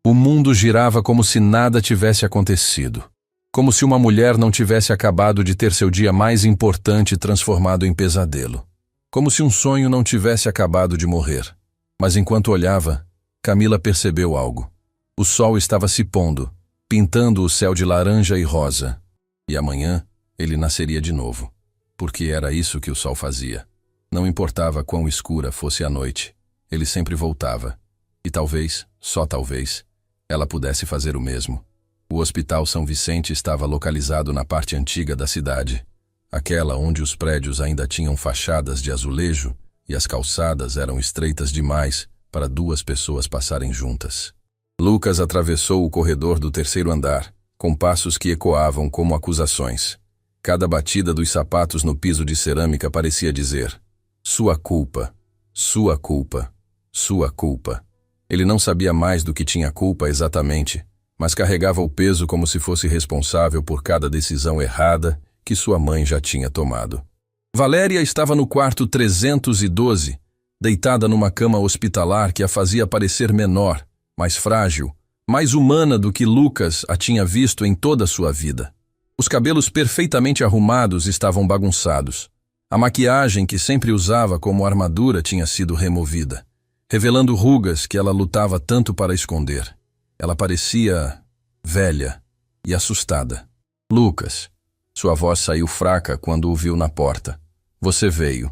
O mundo girava como se nada tivesse acontecido. Como se uma mulher não tivesse acabado de ter seu dia mais importante transformado em pesadelo. Como se um sonho não tivesse acabado de morrer. Mas enquanto olhava, Camila percebeu algo. O sol estava se pondo, pintando o céu de laranja e rosa. E amanhã ele nasceria de novo, porque era isso que o sol fazia. Não importava quão escura fosse a noite, ele sempre voltava. E talvez, só talvez, ela pudesse fazer o mesmo. O Hospital São Vicente estava localizado na parte antiga da cidade, aquela onde os prédios ainda tinham fachadas de azulejo e as calçadas eram estreitas demais para duas pessoas passarem juntas. Lucas atravessou o corredor do terceiro andar, com passos que ecoavam como acusações. Cada batida dos sapatos no piso de cerâmica parecia dizer: sua culpa, sua culpa, sua culpa. Ele não sabia mais do que tinha culpa exatamente, mas carregava o peso como se fosse responsável por cada decisão errada que sua mãe já tinha tomado. Valéria estava no quarto 312, deitada numa cama hospitalar que a fazia parecer menor, mais frágil, mais humana do que Lucas a tinha visto em toda a sua vida. Os cabelos perfeitamente arrumados estavam bagunçados. A maquiagem que sempre usava como armadura tinha sido removida, revelando rugas que ela lutava tanto para esconder. Ela parecia velha e assustada. Lucas. Sua voz saiu fraca quando o viu na porta. Você veio.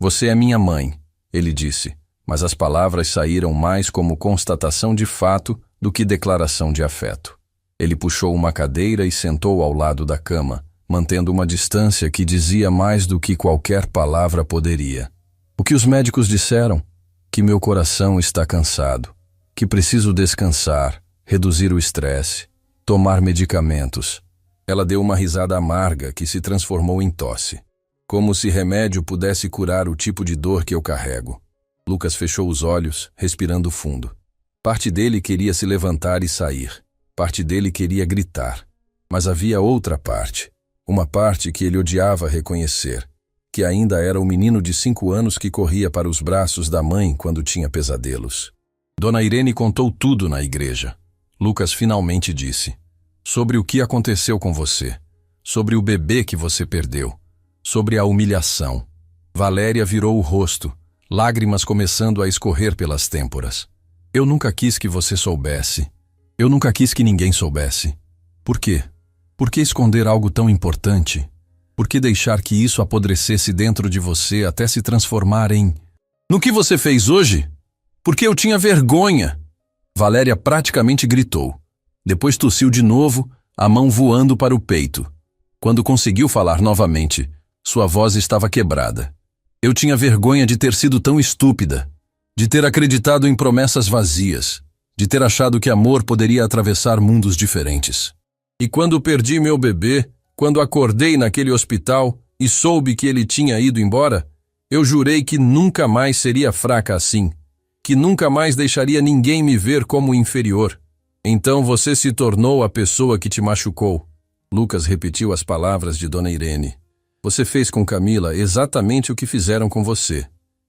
Você é minha mãe, ele disse, mas as palavras saíram mais como constatação de fato do que declaração de afeto. Ele puxou uma cadeira e sentou ao lado da cama, mantendo uma distância que dizia mais do que qualquer palavra poderia. O que os médicos disseram? Que meu coração está cansado, que preciso descansar, reduzir o estresse, tomar medicamentos. Ela deu uma risada amarga que se transformou em tosse. Como se remédio pudesse curar o tipo de dor que eu carrego. Lucas fechou os olhos, respirando fundo. Parte dele queria se levantar e sair. Parte dele queria gritar. Mas havia outra parte. Uma parte que ele odiava reconhecer. Que ainda era o menino de 5 anos que corria para os braços da mãe quando tinha pesadelos. Dona Irene contou tudo na igreja. Lucas finalmente disse: sobre o que aconteceu com você, sobre o bebê que você perdeu, sobre a humilhação. Valéria virou o rosto, lágrimas começando a escorrer pelas têmporas. Eu nunca quis que você soubesse. Eu nunca quis que ninguém soubesse. Por quê? Por que esconder algo tão importante? Por que deixar que isso apodrecesse dentro de você até se transformar em... No que você fez hoje? Porque eu tinha vergonha. Valéria praticamente gritou. Depois tossiu de novo, a mão voando para o peito. Quando conseguiu falar novamente, sua voz estava quebrada. Eu tinha vergonha de ter sido tão estúpida, de ter acreditado em promessas vazias, de ter achado que amor poderia atravessar mundos diferentes. E quando perdi meu bebê, quando acordei naquele hospital e soube que ele tinha ido embora, eu jurei que nunca mais seria fraca assim, que nunca mais deixaria ninguém me ver como inferior. Então você se tornou a pessoa que te machucou. Lucas repetiu as palavras de Dona Irene. Você fez com Camila exatamente o que fizeram com você.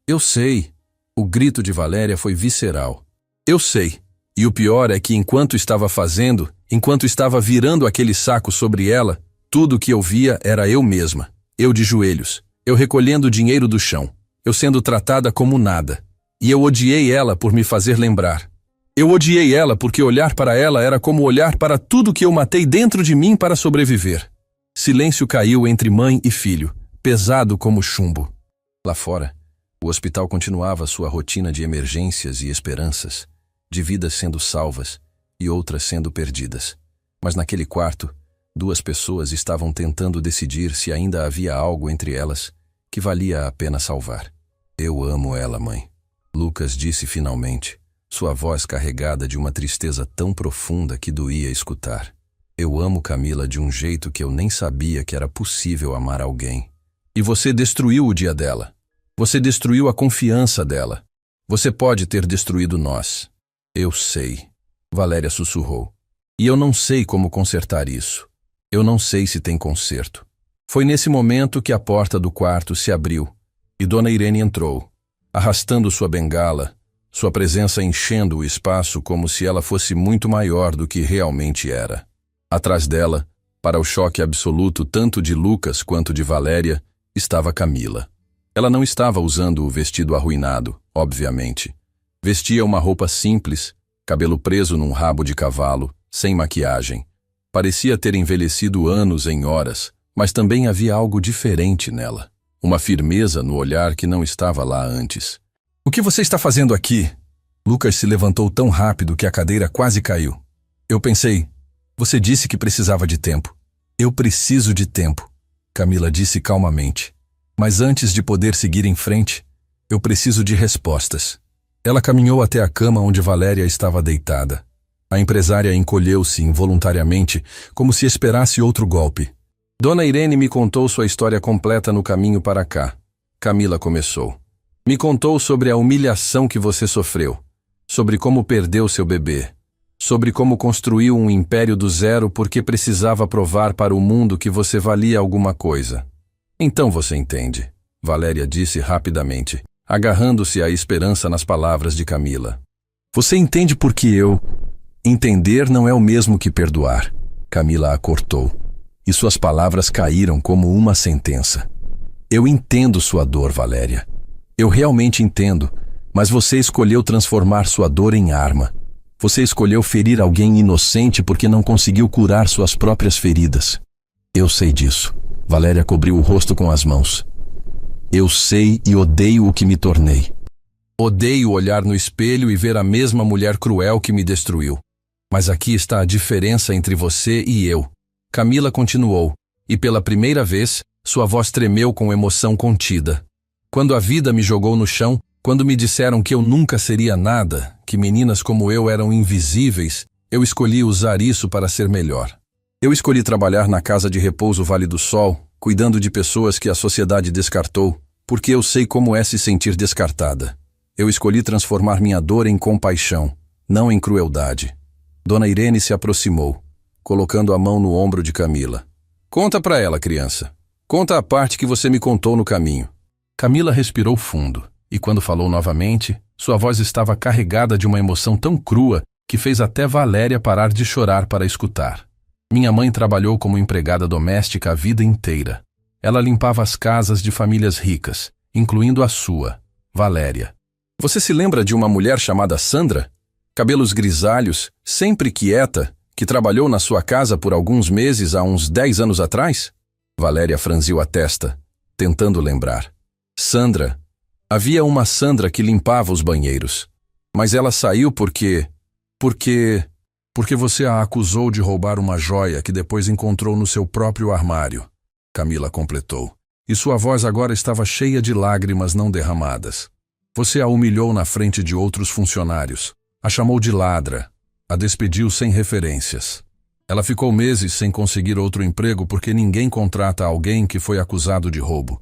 Eu sei. O grito de Valéria foi visceral. Eu sei. E o pior é que enquanto estava fazendo, enquanto estava virando aquele saco sobre ela, tudo o que eu via era eu mesma. Eu de joelhos. Eu recolhendo o dinheiro do chão. Eu sendo tratada como nada. E eu odiei ela por me fazer lembrar. Eu odiei ela porque olhar para ela era como olhar para tudo que eu matei dentro de mim para sobreviver. Silêncio caiu entre mãe e filho, pesado como chumbo. Lá fora, o hospital continuava sua rotina de emergências e esperanças, de vidas sendo salvas e outras sendo perdidas. Mas naquele quarto, 2 pessoas estavam tentando decidir se ainda havia algo entre elas que valia a pena salvar. Eu amo ela, mãe. Lucas disse finalmente, sua voz carregada de uma tristeza tão profunda que doía escutar. Eu amo Camila de um jeito que eu nem sabia que era possível amar alguém. E você destruiu o dia dela. Você destruiu a confiança dela. Você pode ter destruído nós. Eu sei, Valéria sussurrou. E eu não sei como consertar isso. Eu não sei se tem conserto. Foi nesse momento que a porta do quarto se abriu e Dona Irene entrou, arrastando sua bengala, sua presença enchendo o espaço como se ela fosse muito maior do que realmente era. Atrás dela, para o choque absoluto tanto de Lucas quanto de Valéria, estava Camila. Ela não estava usando o vestido arruinado, obviamente. Vestia uma roupa simples, cabelo preso num rabo de cavalo, sem maquiagem. Parecia ter envelhecido anos em horas, mas também havia algo diferente nela. Uma firmeza no olhar que não estava lá antes. "O que você está fazendo aqui?" Lucas se levantou tão rápido que a cadeira quase caiu. "Eu pensei, você disse que precisava de tempo." "Eu preciso de tempo", Camila disse calmamente. "Mas antes de poder seguir em frente, eu preciso de respostas." Ela caminhou até a cama onde Valéria estava deitada. A empresária encolheu-se involuntariamente, como se esperasse outro golpe. "Dona Irene me contou sua história completa no caminho para cá." Camila começou. "Me contou sobre a humilhação que você sofreu, sobre como perdeu seu bebê, sobre como construiu um império do zero porque precisava provar para o mundo que você valia alguma coisa." "Então você entende", Valéria disse rapidamente, agarrando-se à esperança nas palavras de Camila. "Você entende porque eu... Entender não é o mesmo que perdoar." Camila a cortou, e suas palavras caíram como uma sentença. "Eu entendo sua dor, Valéria. Eu realmente entendo, mas você escolheu transformar sua dor em arma. Você escolheu ferir alguém inocente porque não conseguiu curar suas próprias feridas." "Eu sei disso." Valéria cobriu o rosto com as mãos. "Eu sei e odeio o que me tornei. Odeio olhar no espelho e ver a mesma mulher cruel que me destruiu. Mas aqui está a diferença entre você e eu." Camila continuou, e pela primeira vez, sua voz tremeu com emoção contida. "Quando a vida me jogou no chão, quando me disseram que eu nunca seria nada, que meninas como eu eram invisíveis, eu escolhi usar isso para ser melhor. Eu escolhi trabalhar na casa de repouso Vale do Sol, cuidando de pessoas que a sociedade descartou, porque eu sei como é se sentir descartada. Eu escolhi transformar minha dor em compaixão, não em crueldade." Dona Irene se aproximou, colocando a mão no ombro de Camila. "Conta pra ela, criança. Conta a parte que você me contou no caminho." Camila respirou fundo, e quando falou novamente, sua voz estava carregada de uma emoção tão crua que fez até Valéria parar de chorar para escutar. "Minha mãe trabalhou como empregada doméstica a vida inteira. Ela limpava as casas de famílias ricas, incluindo a sua, Valéria. Você se lembra de uma mulher chamada Sandra? Cabelos grisalhos, sempre quieta, que trabalhou na sua casa por alguns meses há uns 10 anos atrás?" Valéria franziu a testa, tentando lembrar. "Sandra. Havia uma Sandra que limpava os banheiros. Mas ela saiu porque você a acusou de roubar uma joia que depois encontrou no seu próprio armário." Camila completou, e sua voz agora estava cheia de lágrimas não derramadas. "Você a humilhou na frente de outros funcionários, a chamou de ladra, a despediu sem referências. Ela ficou meses sem conseguir outro emprego porque ninguém contrata alguém que foi acusado de roubo,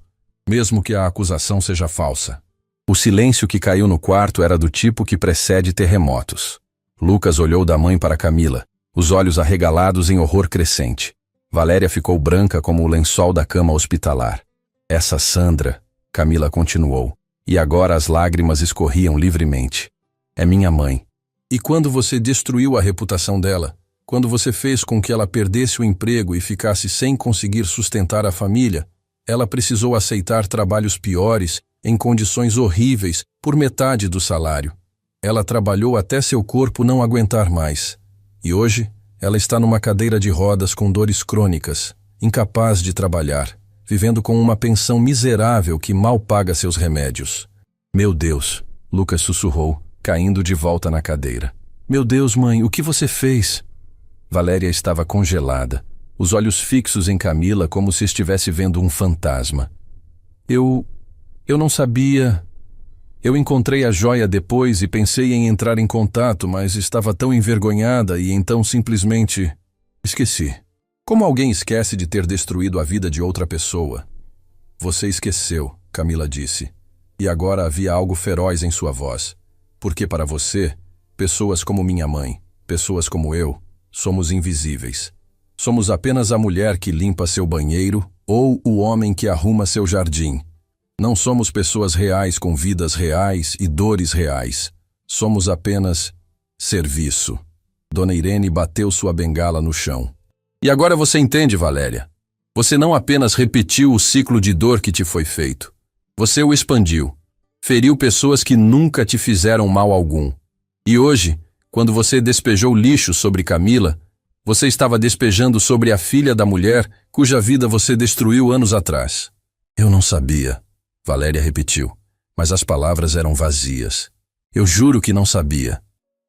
mesmo que a acusação seja falsa." O silêncio que caiu no quarto era do tipo que precede terremotos. Lucas olhou da mãe para Camila, os olhos arregalados em horror crescente. Valéria ficou branca como o lençol da cama hospitalar. "Essa Sandra", Camila continuou, e agora as lágrimas escorriam livremente. "É minha mãe. E quando você destruiu a reputação dela, quando você fez com que ela perdesse o emprego e ficasse sem conseguir sustentar a família, ela precisou aceitar trabalhos piores, em condições horríveis, por metade do salário. Ela trabalhou até seu corpo não aguentar mais. E hoje, ela está numa cadeira de rodas com dores crônicas, incapaz de trabalhar, vivendo com uma pensão miserável que mal paga seus remédios." "Meu Deus", Lucas sussurrou, caindo de volta na cadeira. "Meu Deus, mãe, o que você fez?" Valéria estava congelada, os olhos fixos em Camila como se estivesse vendo um fantasma. Eu não sabia. Eu encontrei a joia depois e pensei em entrar em contato, mas estava tão envergonhada e então simplesmente esqueci. Como alguém esquece de ter destruído a vida de outra pessoa?" "Você esqueceu", Camila disse, e agora havia algo feroz em sua voz. "Porque para você, pessoas como minha mãe, pessoas como eu, somos invisíveis. Somos apenas a mulher que limpa seu banheiro ou o homem que arruma seu jardim. Não somos pessoas reais com vidas reais e dores reais. Somos apenas serviço." Dona Irene bateu sua bengala no chão. "E agora você entende, Valéria? Você não apenas repetiu o ciclo de dor que te foi feito. Você o expandiu. Feriu pessoas que nunca te fizeram mal algum. E hoje, Quando você despejou lixo sobre Camila, você estava despejando sobre a filha da mulher cuja vida você destruiu anos atrás. Eu não sabia, Valéria repetiu, mas as palavras eram vazias. Eu juro que não sabia.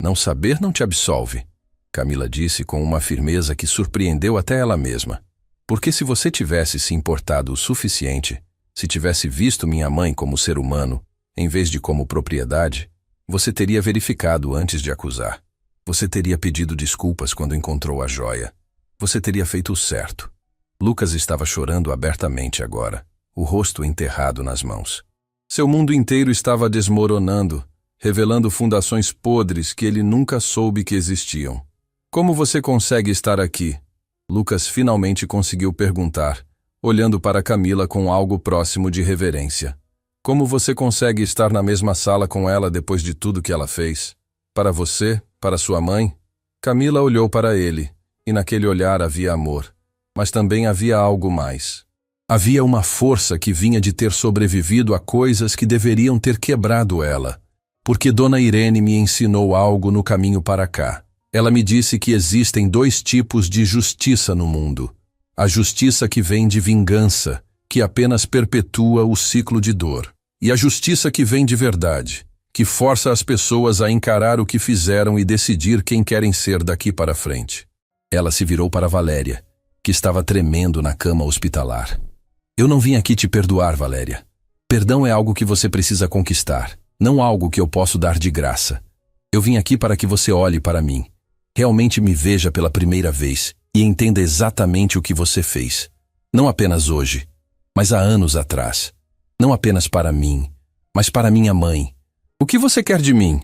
Não saber não te absolve, Camila disse com uma firmeza que surpreendeu até ela mesma. Porque se você tivesse se importado o suficiente, se tivesse visto minha mãe como ser humano, em vez de como propriedade, você teria verificado antes de acusar. Você teria pedido desculpas quando encontrou a joia. Você teria feito o certo. Lucas estava chorando abertamente agora, o rosto enterrado nas mãos. Seu mundo inteiro estava desmoronando, revelando fundações podres que ele nunca soube que existiam. Como você consegue estar aqui? Lucas finalmente conseguiu perguntar, olhando para Camila com algo próximo de reverência. Como você consegue estar na mesma sala com ela depois de tudo que ela fez? Para você? Para sua mãe? Camila olhou para ele, e naquele olhar havia amor, mas também havia algo mais. Havia uma força que vinha de ter sobrevivido a coisas que deveriam ter quebrado ela. Porque Dona Irene me ensinou algo no caminho para cá. Ela me disse que existem 2 tipos de justiça no mundo. A justiça que vem de vingança, que apenas perpetua o ciclo de dor. E a justiça que vem de verdade, que força as pessoas a encarar o que fizeram e decidir quem querem ser daqui para frente. Ela se virou para Valéria, que estava tremendo na cama hospitalar. Eu não vim aqui te perdoar, Valéria. Perdão é algo que você precisa conquistar, não algo que eu posso dar de graça. Eu vim aqui para que você olhe para mim. Realmente me veja pela primeira vez e entenda exatamente o que você fez. Não apenas hoje, mas há anos atrás. Não apenas para mim, mas para minha mãe. O que você quer de mim?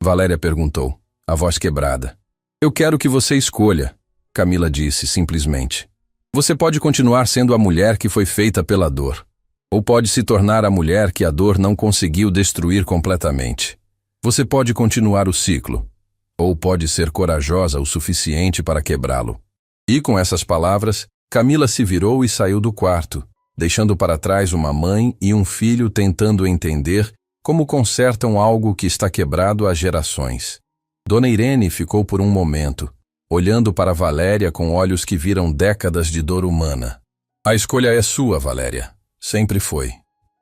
Valéria perguntou, a voz quebrada. Eu quero que você escolha, Camila disse simplesmente. Você pode continuar sendo a mulher que foi feita pela dor, ou pode se tornar a mulher que a dor não conseguiu destruir completamente. Você pode continuar o ciclo, ou pode ser corajosa o suficiente para quebrá-lo. E com essas palavras, Camila se virou e saiu do quarto, deixando para trás uma mãe e um filho tentando entender como consertam algo que está quebrado há gerações. Dona Irene ficou por um momento, olhando para Valéria com olhos que viram décadas de dor humana. A escolha é sua, Valéria. Sempre foi.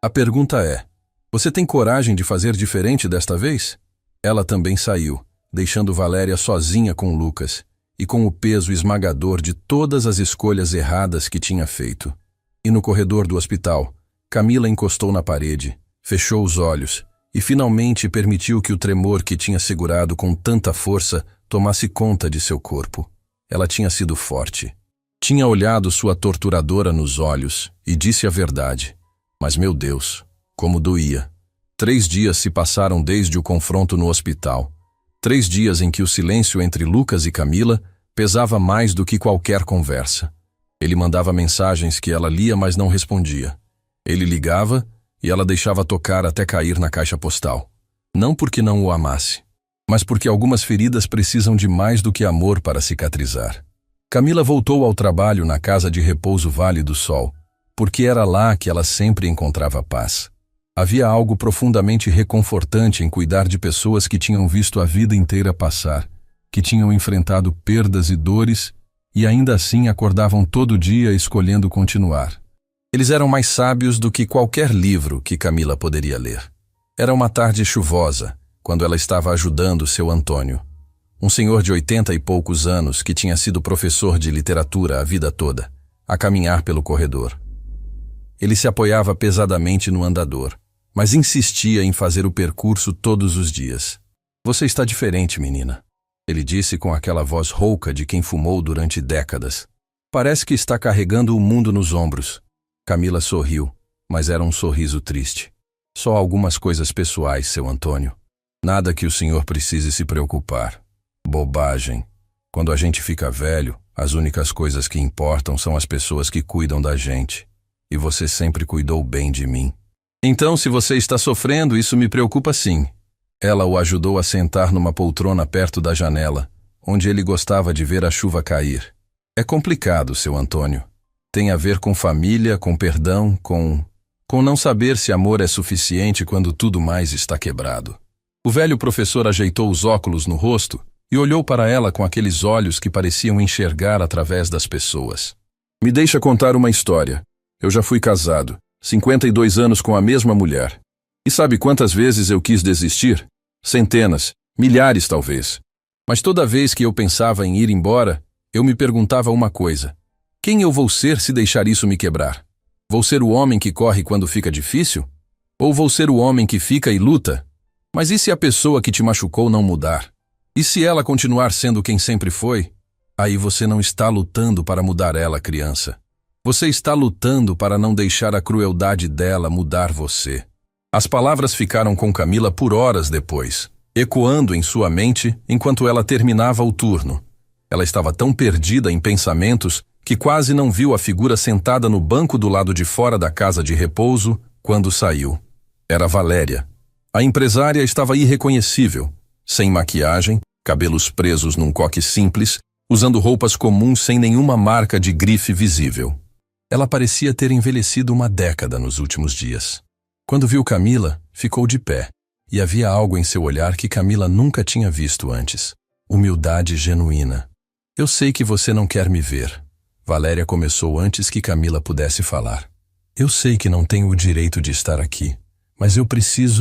A pergunta é, você tem coragem de fazer diferente desta vez? Ela também saiu, deixando Valéria sozinha com Lucas e com o peso esmagador de todas as escolhas erradas que tinha feito. E no corredor do hospital, Camila encostou na parede, fechou os olhos e finalmente permitiu que o tremor que tinha segurado com tanta força tomasse conta de seu corpo. Ela tinha sido forte. Tinha olhado sua torturadora nos olhos e disse a verdade. Mas, meu Deus, como doía. 3 dias se passaram desde o confronto no hospital. 3 dias em que o silêncio entre Lucas e Camila pesava mais do que qualquer conversa. Ele mandava mensagens que ela lia, mas não respondia. Ele ligava e ela deixava tocar até cair na caixa postal. Não porque não o amasse, mas porque algumas feridas precisam de mais do que amor para cicatrizar. Camila voltou ao trabalho na casa de repouso Vale do Sol, porque era lá que ela sempre encontrava paz. Havia algo profundamente reconfortante em cuidar de pessoas que tinham visto a vida inteira passar, que tinham enfrentado perdas e dores e ainda assim acordavam todo dia escolhendo continuar. Eles eram mais sábios do que qualquer livro que Camila poderia ler. Era uma tarde chuvosa, quando ela estava ajudando seu Antônio, um senhor de 80 e poucos anos que tinha sido professor de literatura a vida toda, a caminhar pelo corredor. Ele se apoiava pesadamente no andador, mas insistia em fazer o percurso todos os dias. Você está diferente, menina, ele disse com aquela voz rouca de quem fumou durante décadas. Parece que está carregando o mundo nos ombros. Camila sorriu, mas era um sorriso triste. Só algumas coisas pessoais, seu Antônio. Nada que o senhor precise se preocupar. Bobagem. Quando a gente fica velho, as únicas coisas que importam são as pessoas que cuidam da gente. E você sempre cuidou bem de mim. Então, se você está sofrendo, isso me preocupa sim. Ela o ajudou a sentar numa poltrona perto da janela, onde ele gostava de ver a chuva cair. É complicado, seu Antônio. Tem a ver com família, com perdão, com não saber se amor é suficiente quando tudo mais está quebrado. O velho professor ajeitou os óculos no rosto e olhou para ela com aqueles olhos que pareciam enxergar através das pessoas. Me deixa contar uma história. Eu já fui casado, 52 anos com a mesma mulher. E sabe quantas vezes eu quis desistir? Centenas, milhares talvez. Mas toda vez que eu pensava em ir embora, eu me perguntava uma coisa: quem eu vou ser se deixar isso me quebrar? Vou ser o homem que corre quando fica difícil? Ou vou ser o homem que fica e luta? Mas e se a pessoa que te machucou não mudar? E se ela continuar sendo quem sempre foi? Aí você não está lutando para mudar ela, criança. Você está lutando para não deixar a crueldade dela mudar você. As palavras ficaram com Camila por horas depois, ecoando em sua mente enquanto ela terminava o turno. Ela estava tão perdida em pensamentos que quase não viu a figura sentada no banco do lado de fora da casa de repouso quando saiu. Era Valéria. A empresária estava irreconhecível, sem maquiagem, cabelos presos num coque simples, usando roupas comuns sem nenhuma marca de grife visível. Ela parecia ter envelhecido uma década nos últimos dias. Quando viu Camila, ficou de pé, e havia algo em seu olhar que Camila nunca tinha visto antes. Humildade genuína. Eu sei que você não quer me ver. Valéria começou antes que Camila pudesse falar. Eu sei que não tenho o direito de estar aqui, mas eu preciso